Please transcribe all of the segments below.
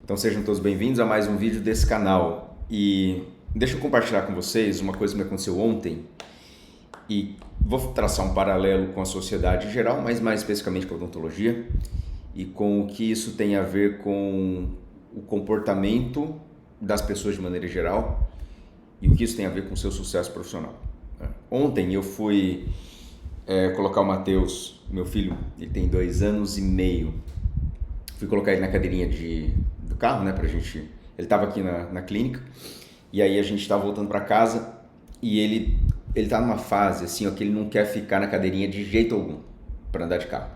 Então sejam todos bem-vindos a mais um vídeo desse canal. E deixa eu compartilhar com vocês uma coisa que me aconteceu ontem e vou traçar um paralelo com a sociedade em geral, mas mais especificamente com a odontologia e com o que isso tem a ver com o comportamento das pessoas de maneira geral e o que isso tem a ver com o seu sucesso profissional. Ontem eu fui colocar o Matheus, meu filho, ele tem 2 anos e meio. Fui colocar ele na cadeirinha do carro, né, pra gente... Ele estava aqui na clínica, e aí a gente estava voltando para casa, e ele tá numa fase, assim, ó, que ele não quer ficar na cadeirinha de jeito algum, para andar de carro.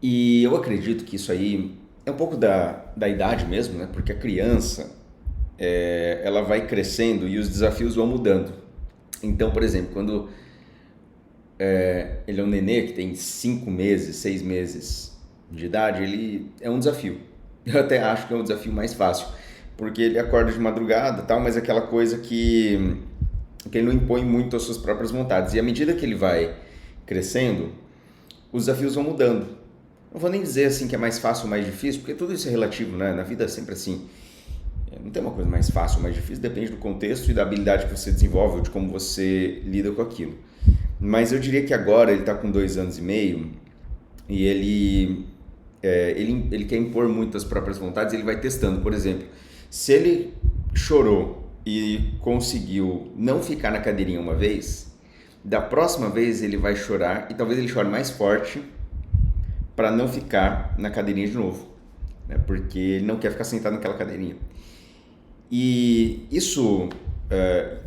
E eu acredito que isso aí é um pouco da idade mesmo, né, porque a criança, ela vai crescendo e os desafios vão mudando. Então, por exemplo, quando ele é um nenê que tem 5 meses, 6 meses de idade, ele é um desafio. Eu até acho que é um desafio mais fácil, porque ele acorda de madrugada e tal, mas é aquela coisa que ele não impõe muito as suas próprias vontades. E à medida que ele vai crescendo, os desafios vão mudando. Não vou nem dizer assim que é mais fácil ou mais difícil, porque tudo isso é relativo, né? Na vida é sempre assim. Não tem uma coisa mais fácil ou mais difícil, depende do contexto e da habilidade que você desenvolve ou de como você lida com aquilo. Mas eu diria que agora ele está com 2 anos e meio e ele quer impor muito as próprias vontades, ele vai testando. Por exemplo, se ele chorou e conseguiu não ficar na cadeirinha uma vez, da próxima vez ele vai chorar e talvez ele chore mais forte para não ficar na cadeirinha de novo, né? Porque ele não quer ficar sentado naquela cadeirinha. E isso,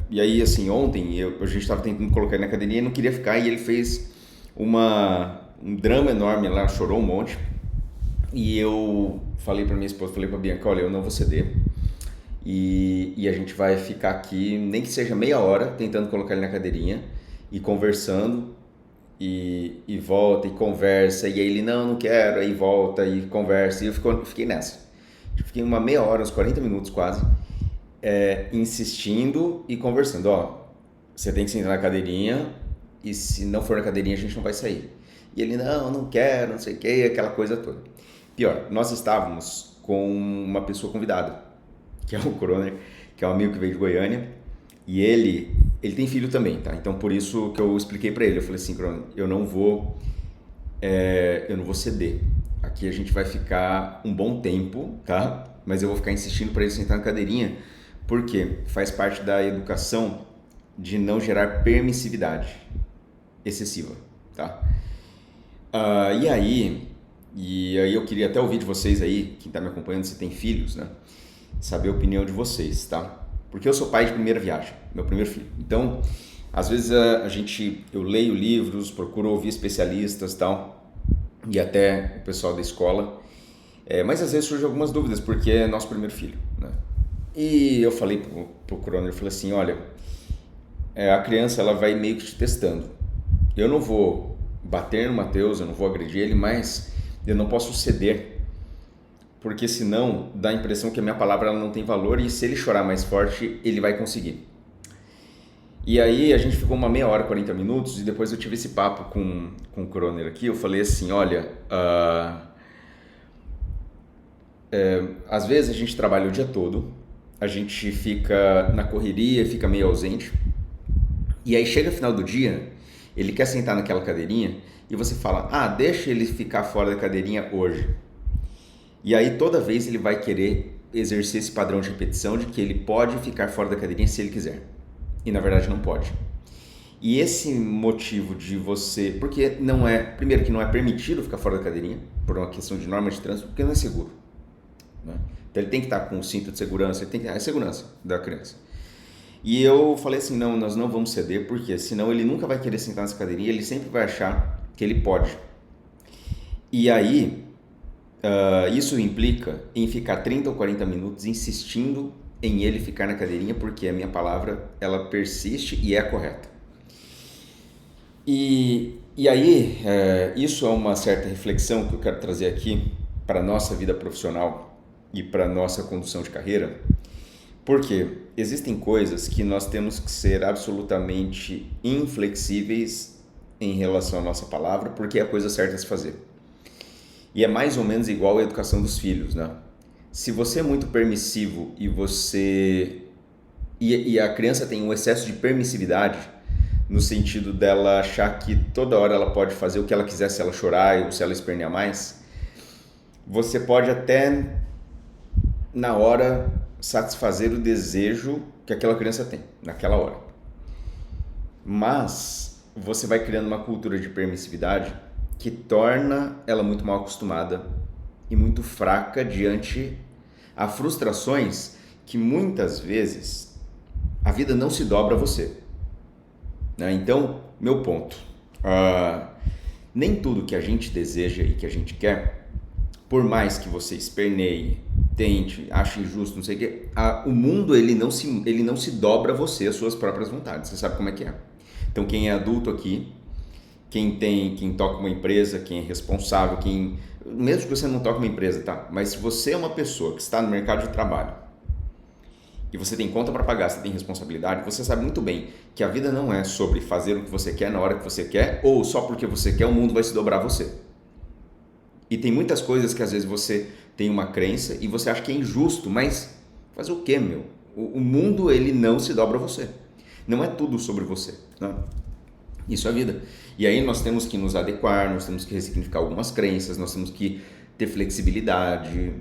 e aí assim, ontem a gente estava tentando colocar ele na cadeirinha e não queria ficar, e ele fez um drama enorme lá, chorou um monte. E eu falei para minha esposa, falei para Bianca, olha, eu não vou ceder e a gente vai ficar aqui, nem que seja meia hora, tentando colocar ele na cadeirinha e conversando, e volta e conversa, e aí ele, não quero, aí volta e conversa, e eu fiquei nessa. Fiquei uma meia hora, uns 40 minutos quase, insistindo e conversando. Ó, você tem que sentar na cadeirinha, e se não for na cadeirinha a gente não vai sair. E ele, não quero, não sei o que, aquela coisa toda. Pior, nós estávamos com uma pessoa convidada, que é o Croner, que é um amigo que veio de Goiânia, e ele tem filho também, tá? Então por isso que eu expliquei para ele, eu falei assim, Croner, eu não vou ceder. Aqui a gente vai ficar um bom tempo, tá? Mas eu vou ficar insistindo para ele sentar na cadeirinha, porque faz parte da educação de não gerar permissividade excessiva, tá? E aí eu queria até ouvir de vocês aí, quem está me acompanhando, se tem filhos, né? Saber a opinião de vocês, tá? Porque eu sou pai de primeira viagem, meu primeiro filho. Então, às vezes eu leio livros, procuro ouvir especialistas e tal, e até o pessoal da escola, mas às vezes surgem algumas dúvidas, porque é nosso primeiro filho, né? E eu falei pro Croner, eu falei assim, olha, a criança ela vai meio que te testando. Eu não vou bater no Matheus, eu não vou agredir ele, mas eu não posso ceder, porque senão dá a impressão que a minha palavra ela não tem valor, e se ele chorar mais forte, ele vai conseguir. E aí a gente ficou uma meia hora, 40 minutos, e depois eu tive esse papo com o Croner aqui, eu falei assim, olha, às vezes a gente trabalha o dia todo, a gente fica na correria, fica meio ausente, e aí chega o final do dia, ele quer sentar naquela cadeirinha, e você fala, deixa ele ficar fora da cadeirinha hoje. E aí toda vez ele vai querer exercer esse padrão de repetição de que ele pode ficar fora da cadeirinha se ele quiser. E na verdade não pode. E esse motivo de você... Porque primeiro que não é permitido ficar fora da cadeirinha, por uma questão de norma de trânsito, porque não é seguro, né? Então ele tem que estar com o cinto de segurança, ele tem que ter a segurança da criança. E eu falei assim, não, nós não vamos ceder, porque senão ele nunca vai querer sentar nessa cadeirinha, ele sempre vai achar que ele pode. E aí, isso implica em ficar 30 ou 40 minutos insistindo em ele ficar na cadeirinha, porque a minha palavra, ela persiste e é correta. E aí, isso é uma certa reflexão que eu quero trazer aqui para a nossa vida profissional e para a nossa condução de carreira, porque existem coisas que nós temos que ser absolutamente inflexíveis em relação à nossa palavra, porque é a coisa certa a se fazer. E é mais ou menos igual à educação dos filhos, né? Se você é muito permissivo e a criança tem um excesso de permissividade, no sentido dela achar que toda hora ela pode fazer o que ela quiser se ela chorar ou se ela espernear mais, você pode até, na hora, satisfazer o desejo que aquela criança tem, naquela hora. Mas você vai criando uma cultura de permissividade que torna ela muito mal acostumada e muito fraca diante a frustrações que muitas vezes a vida não se dobra a você. Né? Então, meu ponto, nem tudo que a gente deseja e que a gente quer, por mais que você esperneie, tente, ache injusto, não sei o que, o mundo ele não se dobra a você, as suas próprias vontades. Você sabe como é que é. Então, quem é adulto aqui, quem toca uma empresa, quem é responsável, mesmo que você não toque uma empresa, tá? Mas se você é uma pessoa que está no mercado de trabalho e você tem conta para pagar, você tem responsabilidade, você sabe muito bem que a vida não é sobre fazer o que você quer na hora que você quer ou só porque você quer o mundo vai se dobrar a você. E tem muitas coisas que às vezes você tem uma crença e você acha que é injusto, mas fazer o quê, meu? O mundo ele não se dobra a você. Não é tudo sobre você, né? Isso é a vida. E aí nós temos que nos adequar, nós temos que ressignificar algumas crenças, nós temos que ter flexibilidade,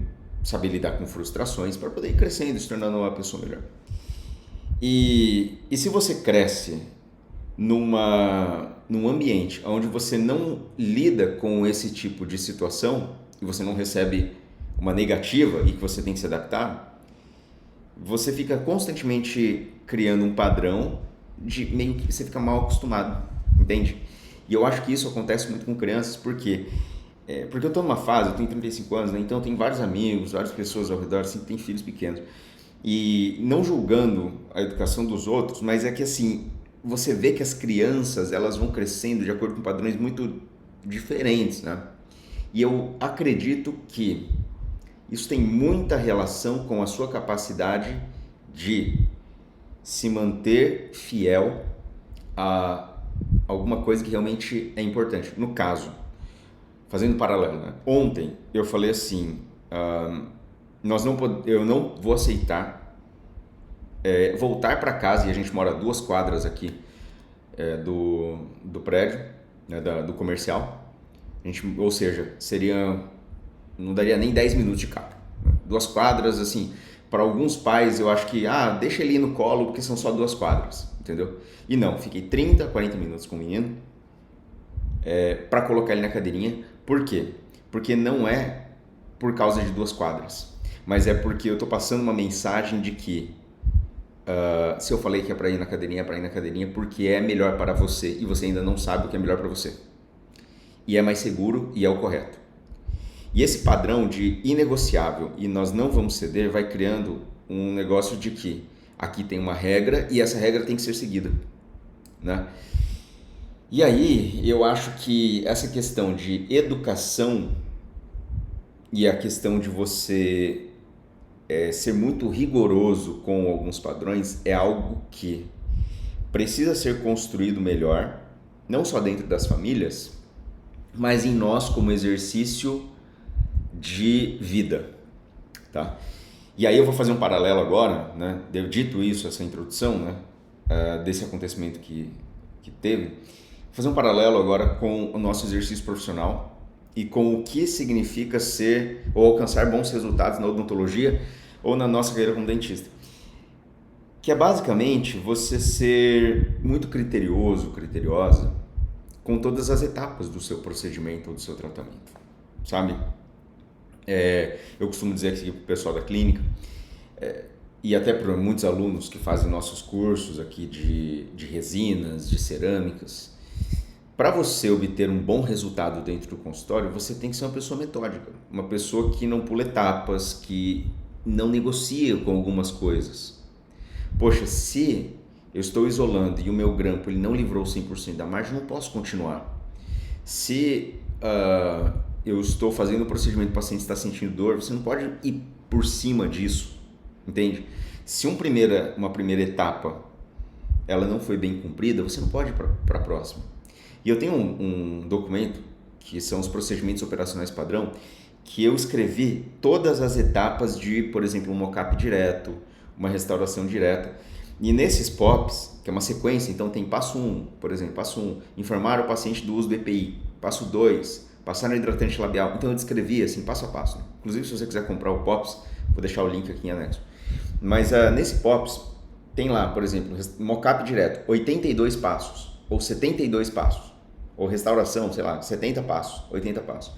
saber lidar com frustrações para poder ir crescendo, se tornando uma pessoa melhor. E se você cresce num ambiente onde você não lida com esse tipo de situação e você não recebe uma negativa e que você tem que se adaptar, você fica constantemente criando um padrão de meio que você fica mal acostumado, entende? E eu acho que isso acontece muito com crianças porque eu estou numa fase, eu tenho 35 anos, né? Então eu tenho vários amigos, várias pessoas ao redor assim, que têm filhos pequenos. E não julgando a educação dos outros, mas é que assim, você vê que as crianças elas vão crescendo de acordo com padrões muito diferentes, né? E eu acredito que isso tem muita relação com a sua capacidade de se manter fiel a alguma coisa que realmente é importante. No caso, fazendo paralelo, né? Ontem eu falei assim, eu não vou aceitar voltar para casa, e a gente mora a 2 quadras aqui do prédio, né, do comercial, ou seja, não daria nem 10 minutos de carro. 2 quadras, assim, para alguns pais eu acho que, deixa ele ir no colo porque são só 2 quadras, entendeu? E não, fiquei 30, 40 minutos com o menino para colocar ele na cadeirinha. Por quê? Porque não é por causa de 2 quadras, mas é porque eu estou passando uma mensagem de que se eu falei que é para ir na cadeirinha, é para ir na cadeirinha porque é melhor para você e você ainda não sabe o que é melhor para você. E é mais seguro e é o correto. E esse padrão de inegociável e nós não vamos ceder vai criando um negócio de que aqui tem uma regra e essa regra tem que ser seguida, né? E aí eu acho que essa questão de educação e a questão de você ser muito rigoroso com alguns padrões é algo que precisa ser construído melhor, não só dentro das famílias, mas em nós como exercício de vida, tá? E aí eu vou fazer um paralelo agora, né? Dito isso, essa introdução, né? Desse acontecimento que teve, fazer um paralelo agora com o nosso exercício profissional e com o que significa ser ou alcançar bons resultados na odontologia ou na nossa carreira como dentista. Que é basicamente você ser muito criteriosa com todas as etapas do seu procedimento ou do seu tratamento, sabe? Eu costumo dizer aqui para o pessoal da clínica e até para muitos alunos que fazem nossos cursos aqui de resinas, de cerâmicas, para você obter um bom resultado dentro do consultório, você tem que ser uma pessoa metódica, uma pessoa que não pula etapas, que não negocia com algumas coisas. Poxa, se eu estou isolando e o meu grampo ele não livrou 100% da margem, eu não posso continuar. Se eu estou fazendo um procedimento e o paciente está sentindo dor, você não pode ir por cima disso, entende? Se uma primeira etapa ela não foi bem cumprida, você não pode ir para a próxima. E eu tenho um documento que são os procedimentos operacionais padrão, que eu escrevi todas as etapas de, por exemplo, um mockup direto, uma restauração direta. E nesses POPs, que é uma sequência, então tem passo 1, por exemplo, passo 1, informar o paciente do uso do EPI, passo 2, passar no hidratante labial. Então eu descrevi assim, passo a passo. Né? Inclusive, se você quiser comprar o POPs, vou deixar o link aqui em anexo. Mas nesse POPs, tem lá, por exemplo, mockup direto, 82 passos, ou 72 passos, ou restauração, sei lá, 70 passos, 80 passos.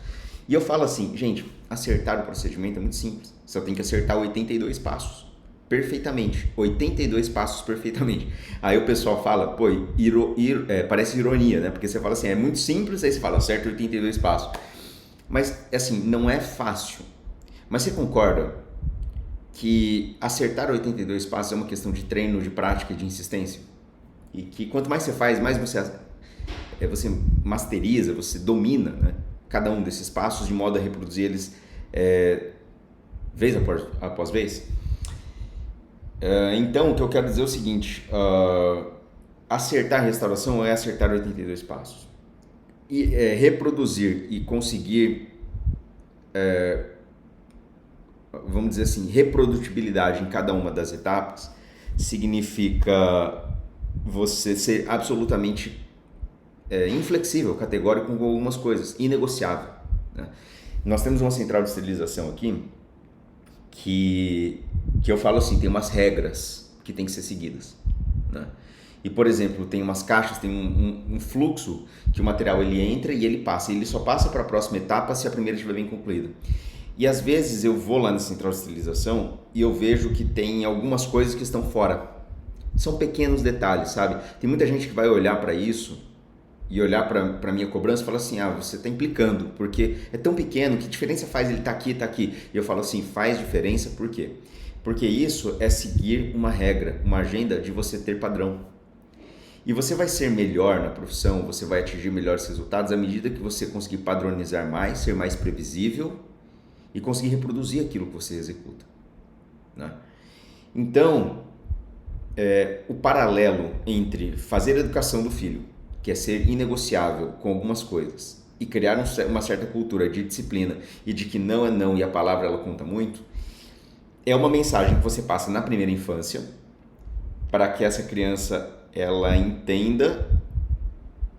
E eu falo assim, gente, acertar o procedimento é muito simples, só tem que acertar 82 passos. Perfeitamente, 82 passos perfeitamente. Aí o pessoal fala, pô, parece ironia, né? Porque você fala assim, é muito simples, aí você fala, acerta 82 passos. Mas, assim, não é fácil. Mas você concorda que acertar 82 passos é uma questão de treino, de prática, de insistência? E que quanto mais você faz, mais você masteriza, você domina, né? Cada um desses passos de modo a reproduzir eles vez após vez. Então, o que eu quero dizer é o seguinte, acertar a restauração é acertar 82 passos. E reproduzir e conseguir, vamos dizer assim, reprodutibilidade em cada uma das etapas significa você ser absolutamente inflexível, categórico com algumas coisas, inegociável. Né? Nós temos uma central de esterilização aqui que eu falo assim, tem umas regras que tem que ser seguidas, né? E, por exemplo, tem umas caixas, tem um fluxo que o material ele entra e ele passa. E ele só passa para a próxima etapa se a primeira estiver bem concluída. E às vezes eu vou lá na central de esterilização e eu vejo que tem algumas coisas que estão fora. São pequenos detalhes, sabe? Tem muita gente que vai olhar para isso e olhar para a minha cobrança e falar assim, você está implicando, porque é tão pequeno, que diferença faz ele tá aqui, tá aqui? E eu falo assim, faz diferença, por quê? Porque isso é seguir uma regra, uma agenda de você ter padrão. E você vai ser melhor na profissão, você vai atingir melhores resultados à medida que você conseguir padronizar mais, ser mais previsível e conseguir reproduzir aquilo que você executa. Né? Então, o paralelo entre fazer a educação do filho, que é ser inegociável com algumas coisas, e criar uma certa cultura de disciplina e de que não é não e a palavra ela conta muito, é uma mensagem que você passa na primeira infância para que essa criança ela entenda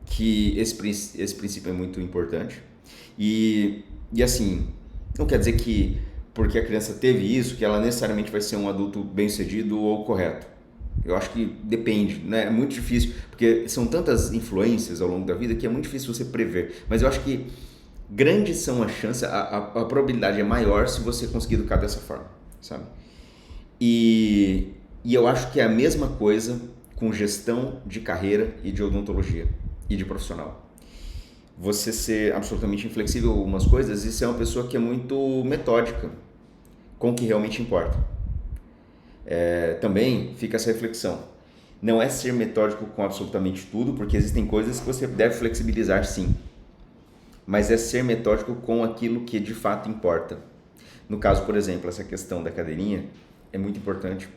que esse princípio é muito importante e assim, não quer dizer que porque a criança teve isso, que ela necessariamente vai ser um adulto bem-sucedido ou correto. Eu acho que depende, né? É muito difícil, porque são tantas influências ao longo da vida que é muito difícil você prever. Mas eu acho que grandes são as chances, a probabilidade é maior se você conseguir educar dessa forma, sabe? E eu acho que é a mesma coisa com gestão de carreira e de odontologia e de profissional. Você ser absolutamente inflexível em algumas coisas e ser uma pessoa que é muito metódica com o que realmente importa. Também fica essa reflexão. Não é ser metódico com absolutamente tudo, porque existem coisas que você deve flexibilizar sim. Mas é ser metódico com aquilo que de fato importa. No caso, por exemplo, essa questão da cadeirinha é muito importante.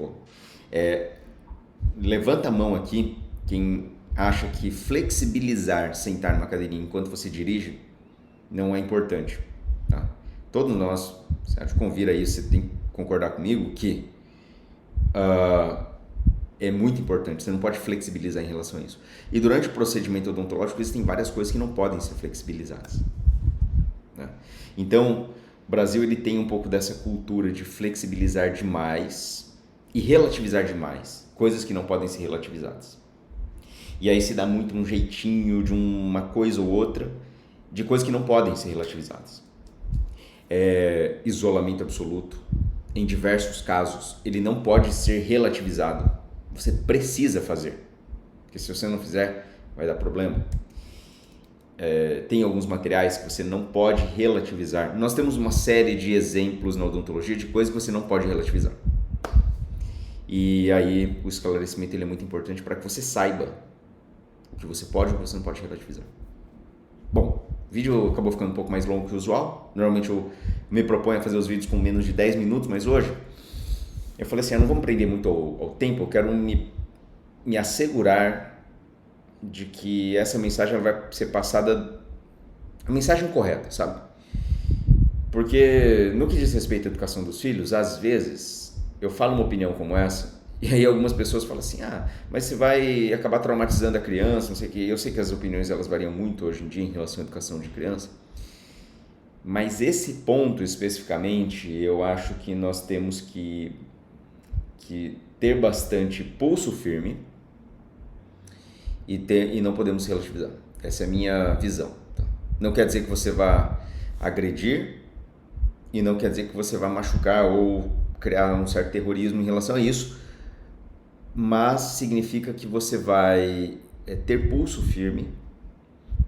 Levanta a mão aqui quem acha que flexibilizar sentar numa cadeirinha enquanto você dirige não é importante. Tá? Todos nós, acho que convira isso, você tem que concordar comigo que é muito importante, você não pode flexibilizar em relação a isso. E durante o procedimento odontológico existem várias coisas que não podem ser flexibilizadas. Né? Então, o Brasil ele tem um pouco dessa cultura de flexibilizar demais e relativizar demais, coisas que não podem ser relativizadas. E aí se dá muito um jeitinho de uma coisa ou outra, de coisas que não podem ser relativizadas. Isolamento absoluto. Em diversos casos, ele não pode ser relativizado. Você precisa fazer. Porque se você não fizer, vai dar problema. Tem alguns materiais que você não pode relativizar. Nós temos uma série de exemplos na odontologia de coisas que você não pode relativizar. E aí o esclarecimento ele é muito importante para que você saiba o que você pode e o que você não pode relativizar. Bom, o vídeo acabou ficando um pouco mais longo que o usual. Normalmente eu me proponho a fazer os vídeos com menos de 10 minutos, mas hoje eu falei assim, eu não vou me prender muito ao tempo, eu quero me assegurar de que essa mensagem vai ser passada, a mensagem correta, sabe? Porque no que diz respeito à educação dos filhos, às vezes eu falo uma opinião como essa, e aí algumas pessoas falam assim, mas você vai acabar traumatizando a criança, não sei o quê. Eu sei que as opiniões elas variam muito hoje em dia em relação à educação de criança, mas esse ponto especificamente, eu acho que nós temos que ter bastante pulso firme e não podemos relativizar. Essa é a minha visão. Tá? Não quer dizer que você vá agredir e não quer dizer que você vá machucar ou criar um certo terrorismo em relação a isso, mas significa que você vai ter pulso firme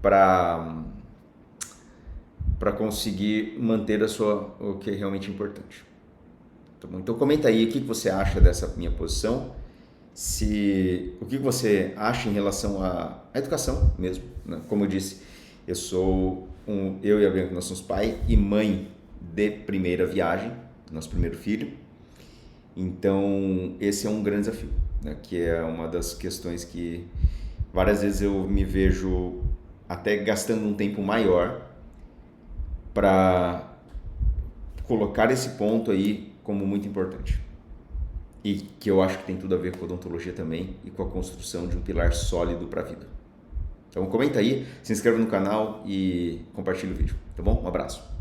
para conseguir manter o que é realmente importante. Tá bom? Então comenta aí o que você acha dessa minha posição, o que você acha em relação à educação mesmo, né? Como eu disse, eu e a Bianca, nós somos pai e mãe de primeira viagem, nosso primeiro filho, então esse é um grande desafio, né? Que é uma das questões que várias vezes eu me vejo até gastando um tempo maior para colocar esse ponto aí como muito importante. E que eu acho que tem tudo a ver com a odontologia também e com a construção de um pilar sólido para a vida. Então comenta aí, se inscreva no canal e compartilhe o vídeo, tá bom? Um abraço.